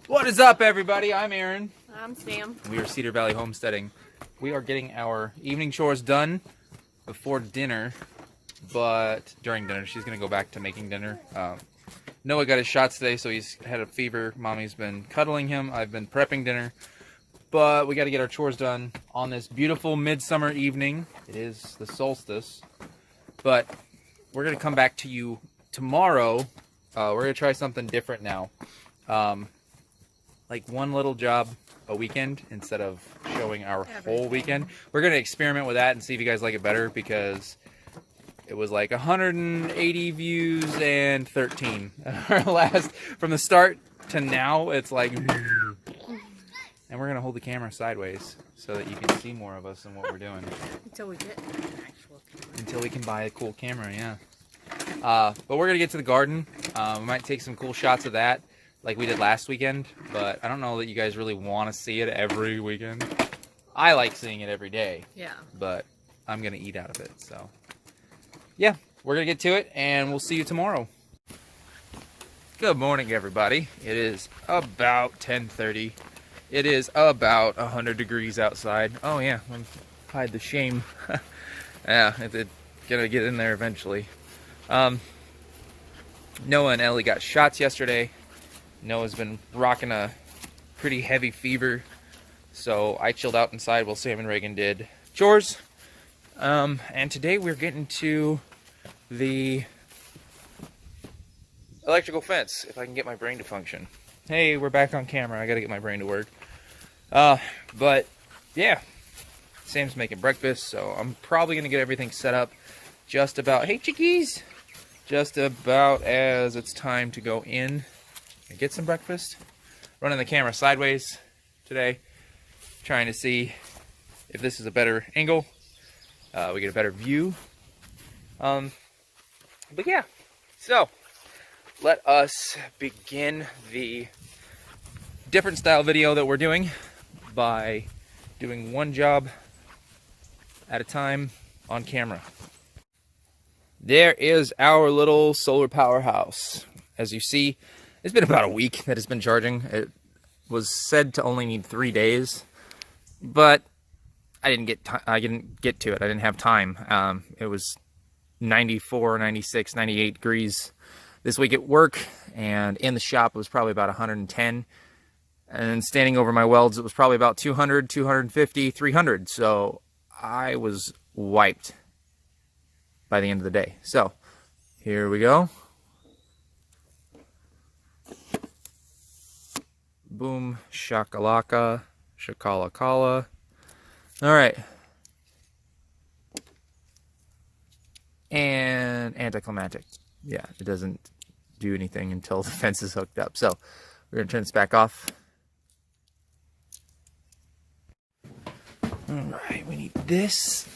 What is up, everybody? I'm Aaron. I'm Sam. We are Cedar Valley homesteading. We are getting our evening chores done before dinner, but during dinner, she's going to go back to making dinner. Noah got his shots today, so he's had a fever. Mommy's been cuddling him. I've been prepping dinner, but we got to get our chores done on this beautiful midsummer evening. It is the solstice, but we're going to come back to you tomorrow. We're going to try something different now. Like one little job a weekend instead of showing our whole weekend. We're going to experiment with that and see if you guys like it better, because it was like 180 views and 13. Our last, from the start to now, it's like, and we're going to hold the camera sideways so that you can see more of us and what we're doing. Until we get an actual camera. Until we can buy a cool camera, yeah. But we're going to get to the garden. We might take some cool shots of that, like we did last weekend, but I don't know that you guys really want to see it every weekend. I like seeing it every day. Yeah. But I'm going to eat out of it, so. Yeah, we're going to get to it, and we'll see you tomorrow. Good morning, everybody. It is about 10:30. It is about 100 degrees outside. Oh, yeah, let me hide the shame. Yeah, it's going to get in there eventually. Noah and Ellie got shots yesterday. Noah's been rocking a pretty heavy fever, so I chilled out inside while Sam and Reagan did chores. And today we're getting to the electrical fence, if I can get my brain to function. Hey, we're back on camera. I gotta get my brain to work. But yeah, Sam's making breakfast, so I'm probably gonna get everything set up just about, hey chickies, just about as it's time to go in and get some breakfast. Running the camera sideways today, trying to see if this is a better angle. We get a better view. But yeah, so let us begin the different style video that we're doing by doing one job at a time on camera. There is our little solar powerhouse. As you see, it's been about a week that it's been charging. It was said to only need 3 days, but I didn't get to it. I didn't have time. It was 94, 96, 98 degrees this week at work, and in the shop it was probably about 110. And standing over my welds, it was probably about 200, 250, 300. So I was wiped by the end of the day. So here we go. Boom, shakalaka, shakalakala. All right. And anticlimactic. Yeah, it doesn't do anything until the fence is hooked up. So we're going to turn this back off. All right, we need this.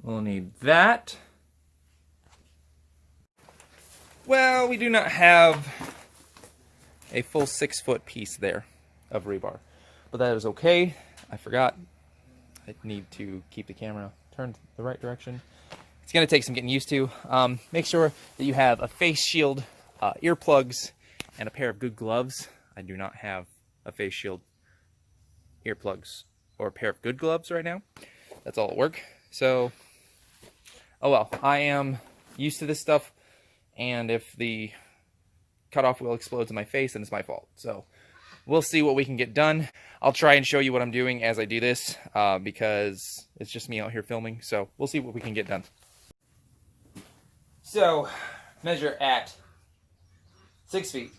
We'll need that. Well, we do not have a full 6-foot piece there of rebar, but that is okay. I forgot. I need to keep the camera turned the right direction. It's going to take some getting used to. Make sure that you have a face shield, earplugs, and a pair of good gloves. I do not have a face shield, earplugs, or a pair of good gloves right now. That's all at work. So, oh well, I am used to this stuff, and if the cutoff wheel explodes in my face, then it's my fault. So we'll see what we can get done. I'll try and show you what I'm doing as I do this, because it's just me out here filming. So we'll see what we can get done. So measure at 6 feet.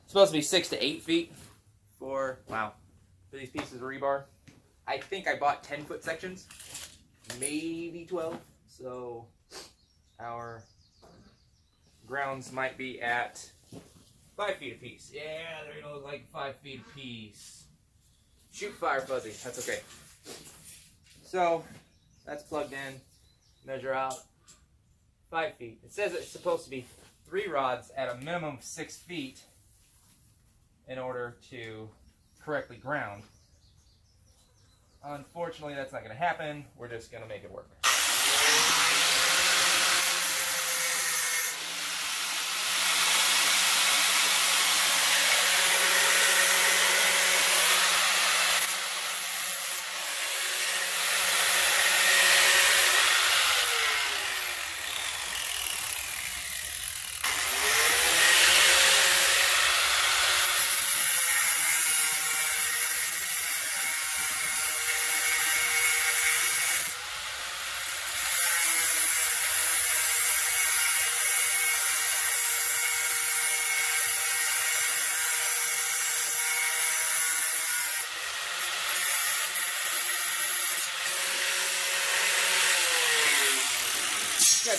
It's supposed to be 6 to 8 feet for these pieces of rebar. I think I bought 10-foot sections, maybe 12. So our grounds might be at 5 feet apiece. Yeah, they're gonna look like 5 feet apiece. Shoot fire fuzzy, that's okay. So that's plugged in. Measure out 5 feet. It says it's supposed to be 3 rods at a minimum of 6 feet in order to correctly ground. Unfortunately, that's not going to happen. We're just going to make it work.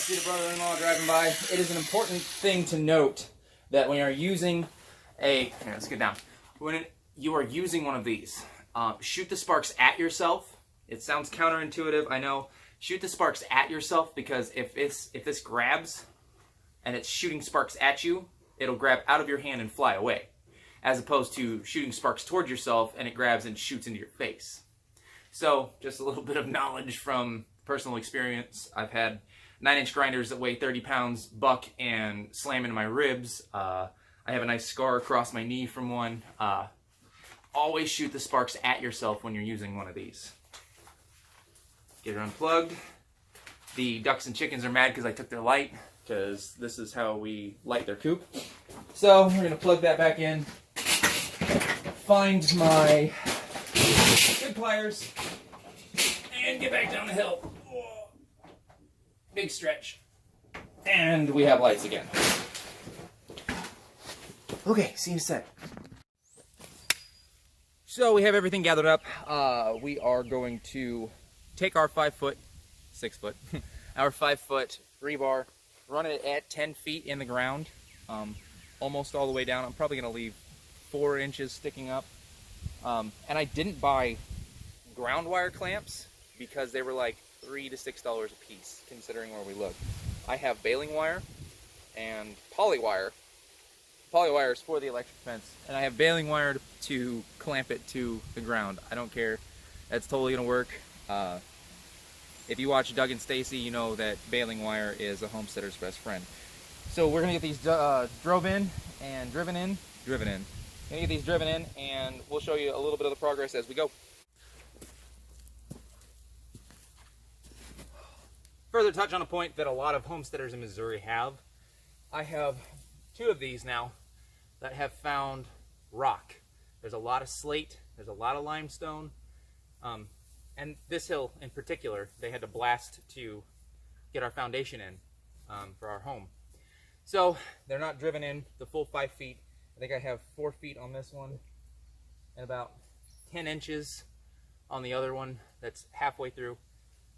see the brother-in-law driving by. It is an important thing to note that when you're using here, let's get down. When you are using one of these, shoot the sparks at yourself. It sounds counterintuitive, I know. Shoot the sparks at yourself, because if this grabs and it's shooting sparks at you, it'll grab out of your hand and fly away, as opposed to shooting sparks towards yourself and it grabs and shoots into your face. So, just a little bit of knowledge from personal experience. I've had 9-inch grinders that weigh 30 pounds buck and slam into my ribs. I have a nice scar across my knee from one. Always shoot the sparks at yourself when you're using one of these. Get it unplugged. The ducks and chickens are mad because I took their light, because this is how we light their coop. So we're going to plug that back in. Find my good pliers and get back down the hill. Whoa. Big stretch. And we have lights again. Okay, see you in a sec. So we have everything gathered up. We are going to take our 6 foot, our 5 foot rebar, run it at 10 feet in the ground, almost all the way down. I'm probably going to leave 4 inches sticking up. And I didn't buy ground wire clamps because they were like $3 to $6 a piece, considering where we look. I have baling wire and poly wire. Poly wire is for the electric fence, and I have baling wire to clamp it to the ground. I don't care. That's totally going to work. If you watch Doug and Stacy, you know that baling wire is a homesteader's best friend. So we're going to get these driven in. Gonna get these driven in, and we'll show you a little bit of the progress as we go. Further touch on a point that a lot of homesteaders in Missouri have. I have 2 of these now that have found rock. There's a lot of slate, there's a lot of limestone, and this hill in particular, they had to blast to get our foundation in for our home. So they're not driven in the full 5 feet. I think I have 4 feet on this one and about 10 inches on the other one that's halfway through.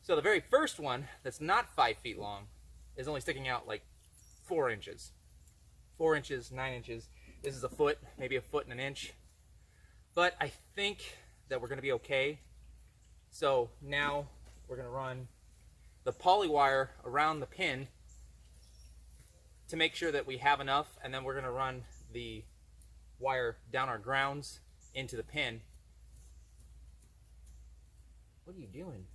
So the very first one that's not 5 feet long is only sticking out like 4 inches. 4 inches, 9 inches. This is a foot, maybe a foot and an inch. But I think that we're going to be okay. So now we're going to run the poly wire around the pin to make sure that we have enough, and then we're going to run the wire down our grounds into the pin. What are you doing?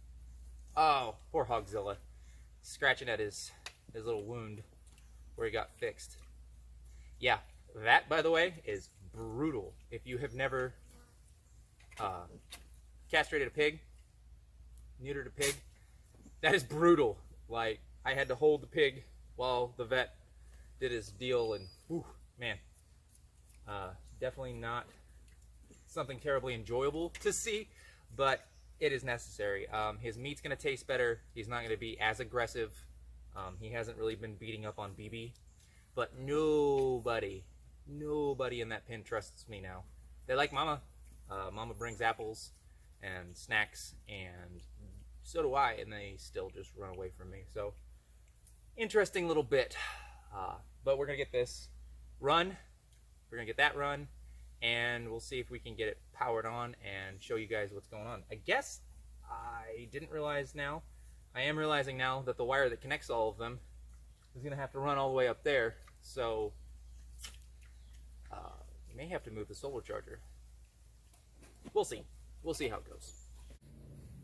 Oh, poor Hogzilla. Scratching at his little wound where he got fixed. Yeah, that, by the way, is brutal. If you have never castrated a pig, neutered a pig, that is brutal. Like, I had to hold the pig while the vet did his deal, and whew, man, definitely not something terribly enjoyable to see, but it is necessary. His meat's going to taste better. He's not going to be as aggressive. He hasn't really been beating up on BB, but nobody in that pen trusts me now. They like Mama. Mama brings apples and snacks, and so do I, and they still just run away from me. So, interesting little bit. But we're going to get this run. We're going to get that run, and we'll see if we can get it powered on and show you guys what's going on. I guess I didn't realize now. I am realizing now that the wire that connects all of them is going to have to run all the way up there. So, we may have to move the solar charger. We'll see. We'll see how it goes.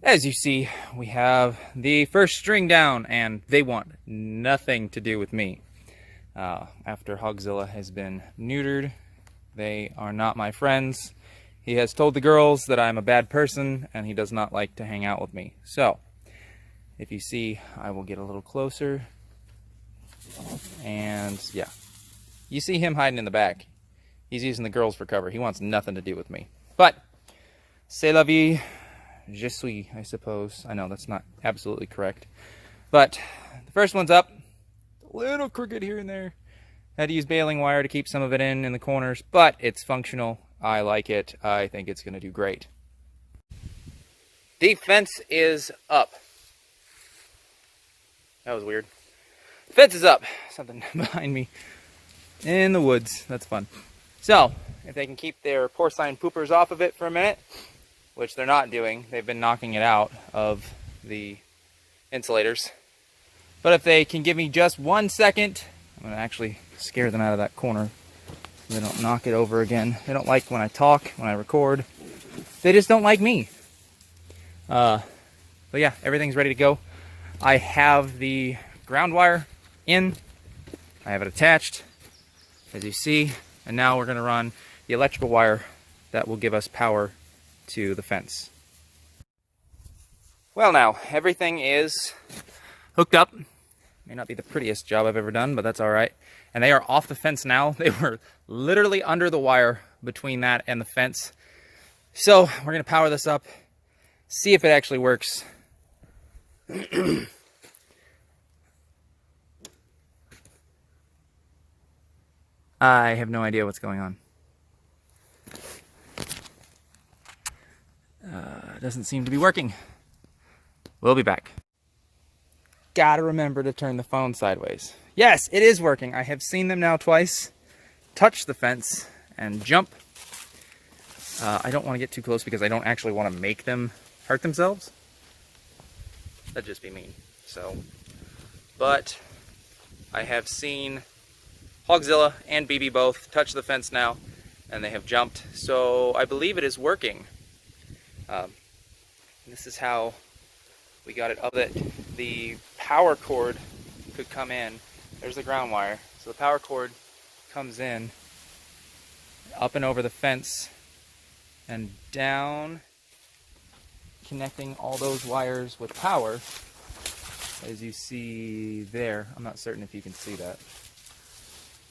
As you see, we have the first string down, and they want nothing to do with me. After Hogzilla has been neutered, they are not my friends. He has told the girls that I'm a bad person, and he does not like to hang out with me. So, if you see, I will get a little closer. And, yeah. You see him hiding in the back. He's using the girls for cover. He wants nothing to do with me. But, c'est la vie. Je suis, I suppose. I know that's not absolutely correct. But, the first one's up. A little crooked here and there. Had to use baling wire to keep some of it in the corners, but it's functional. I like it. I think it's going to do great. The fence is up. That was weird. Fence is up. Something behind me in the woods. That's fun. So, if they can keep their porcine poopers off of it for a minute, which they're not doing, they've been knocking it out of the insulators. But if they can give me just 1 second, I'm going to actually scare them out of that corner so they don't knock it over again. They don't like when I talk, when I record. They just don't like me. But yeah, everything's ready to go. I have the ground wire in. I have it attached, as you see. And now we're going to run the electrical wire that will give us power to the fence. Well, now, everything is hooked up. May not be the prettiest job I've ever done, but that's all right. And they are off the fence now. They were literally under the wire between that and the fence. So we're going to power this up, see if it actually works. I have no idea what's going on. Doesn't seem to be working. We'll be back. Gotta remember to turn the phone sideways. Yes, it is working. I have seen them now twice touch the fence and jump. I don't want to get too close because I don't actually want to make them hurt themselves. That'd just be mean. So, but I have seen Hogzilla and BB both touch the fence now, and they have jumped. So I believe it is working. This is how we got it up, that the power cord could come in. There's the ground wire. So the power cord comes in up and over the fence and down, connecting all those wires with power, as you see there. I'm not certain if you can see that.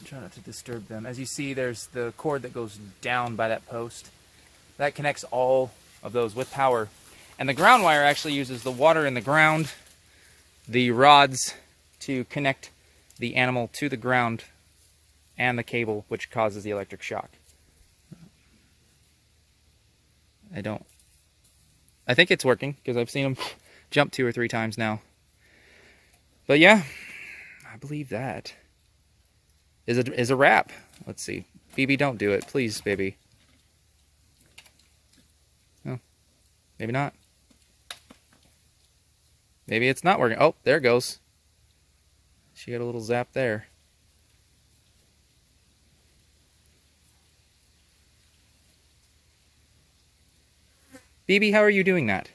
Try not to disturb them. As you see, there's the cord that goes down by that post. That connects all of those with power. And the ground wire actually uses the water in the ground, the rods to connect the animal to the ground, and the cable, which causes the electric shock. I think it's working, because I've seen them jump 2 or 3 times now. But yeah, I believe that is a wrap. Let's see. BB, don't do it. Please, baby. No. Maybe not. Maybe it's not working. Oh, there it goes. She got a little zap there. BB, how are you doing that?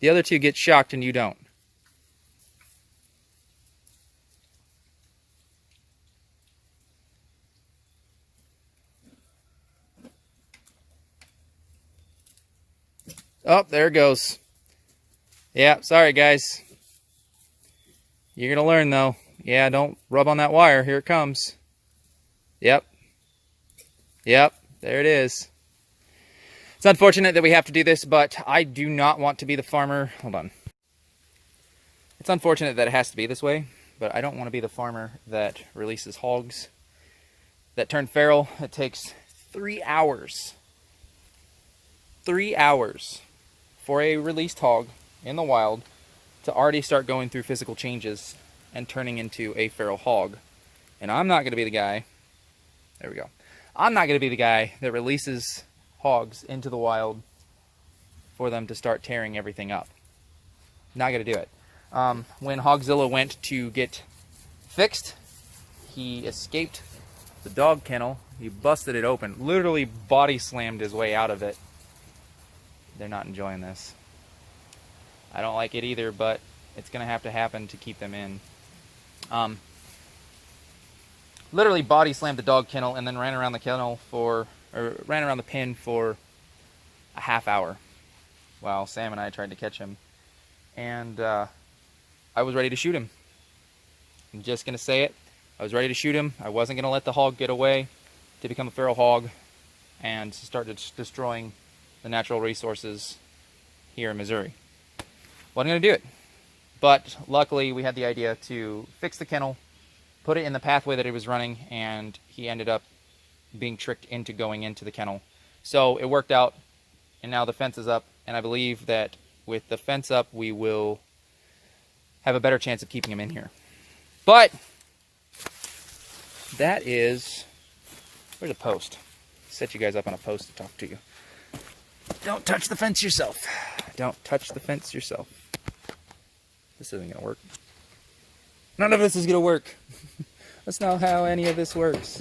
The other two get shocked and you don't. Oh, there it goes. Yeah, sorry guys. You're gonna learn though. Yeah, don't rub on that wire. Here it comes. Yep. Yep, there it is. It's unfortunate that we have to do this, but I do not want to be the farmer. Hold on. It's unfortunate that it has to be this way, but I don't want to be the farmer that releases hogs that turn feral. It takes 3 hours. 3 hours for a released hog in the wild to already start going through physical changes and turning into a feral hog. And I'm not going to be the guy, there we go, I'm not going to be the guy that releases hogs into the wild for them to start tearing everything up. Not going to do it. When Hogzilla went to get fixed, he escaped the dog kennel. He busted it open, literally body slammed his way out of it. They're not enjoying this. I don't like it either, but it's going to have to happen to keep them in. Literally body slammed the dog kennel and then ran around the kennel ran around the pen for a half hour while Sam and I tried to catch him. And I was ready to shoot him. I'm just going to say it. I was ready to shoot him. I wasn't going to let the hog get away to become a feral hog and start destroying the natural resources here in Missouri. Wasn't going to do it. But luckily we had the idea to fix the kennel, put it in the pathway that it was running, and he ended up being tricked into going into the kennel. So it worked out, and now the fence is up, and I believe that with the fence up we will have a better chance of keeping him in here. But that is, where's a post? Set you guys up on a post to talk to you. Don't touch the fence yourself. Don't touch the fence yourself. This isn't gonna work. None of this is gonna work. That's not how any of this works.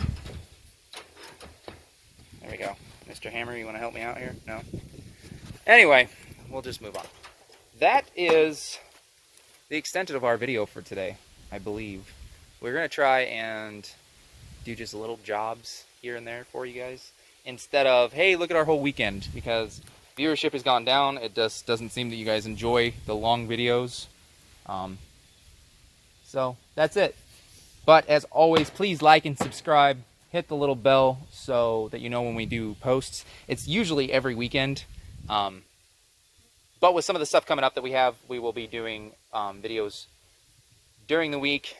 There we go. Mr. Hammer, you want to help me out here? No? Anyway, we'll just move on. That is the extent of our video for today, I believe. We're going to try and do just little jobs here and there for you guys. Instead of, hey, look at our whole weekend. Because viewership has gone down. It just doesn't seem that you guys enjoy the long videos. So, that's it. But as always, please like and subscribe. Hit the little bell so that you know when we do posts. It's usually every weekend. But with some of the stuff coming up that we have, we will be doing videos during the week,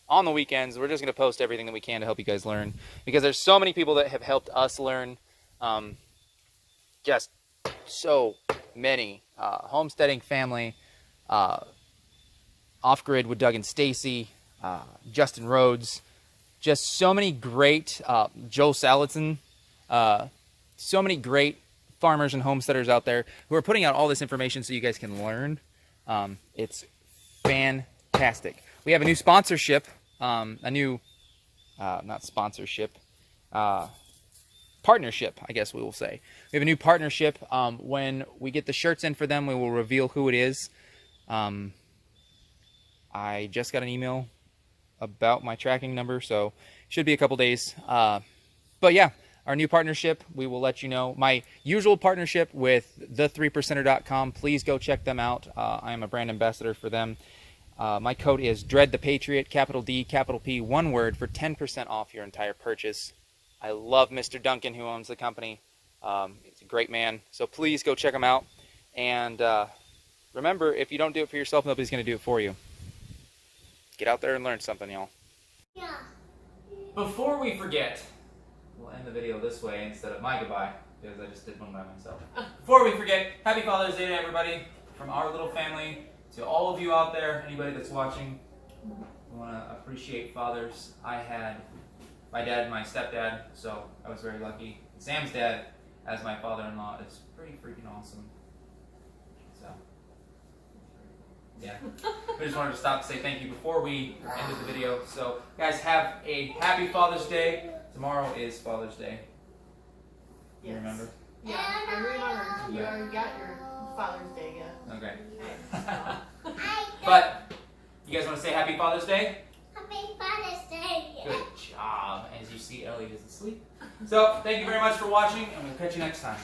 on the weekends. We're just going to post everything that we can to help you guys learn. Because there's so many people that have helped us learn. Just so many. Homesteading Family, Off-Grid with Doug and Stacy, Justin Rhodes, just so many great, Joe Salatin, so many great farmers and homesteaders out there who are putting out all this information so you guys can learn. It's fantastic. We have a new sponsorship, not sponsorship, partnership, I guess we will say. We have a new partnership. When we get the shirts in for them, we will reveal who it is. I just got an email about my tracking number, so should be a couple days. But yeah, our new partnership, we will let you know. My usual partnership with the3percenter.com, please go check them out. I am a brand ambassador for them. My code is DREADThePatriot, capital D, capital P, one word, for 10% off your entire purchase. I love Mr. Duncan, who owns the company. He's a great man, so please go check him out. And remember, if you don't do it for yourself, nobody's going to do it for you. Get out there and learn something, y'all. Yeah. Before we forget, we'll end the video this way instead of my goodbye, because I just did one by myself. Before we forget, happy Father's Day to everybody, from our little family to all of you out there, anybody that's watching. I want to appreciate fathers. I had my dad and my stepdad, so I was very lucky. Sam's dad as my father-in-law is pretty freaking awesome. So, yeah. We just wanted to stop to say thank you before we ended the video. So, guys, have a happy Father's Day. Tomorrow is Father's Day. Yes. You remember? Yeah, I remember. You already got your Father's Day gift. Okay. But, you guys want to say happy Father's Day? Happy Father's Day. Good job. As you see, Ellie is asleep. So, thank you very much for watching, and we'll catch you next time.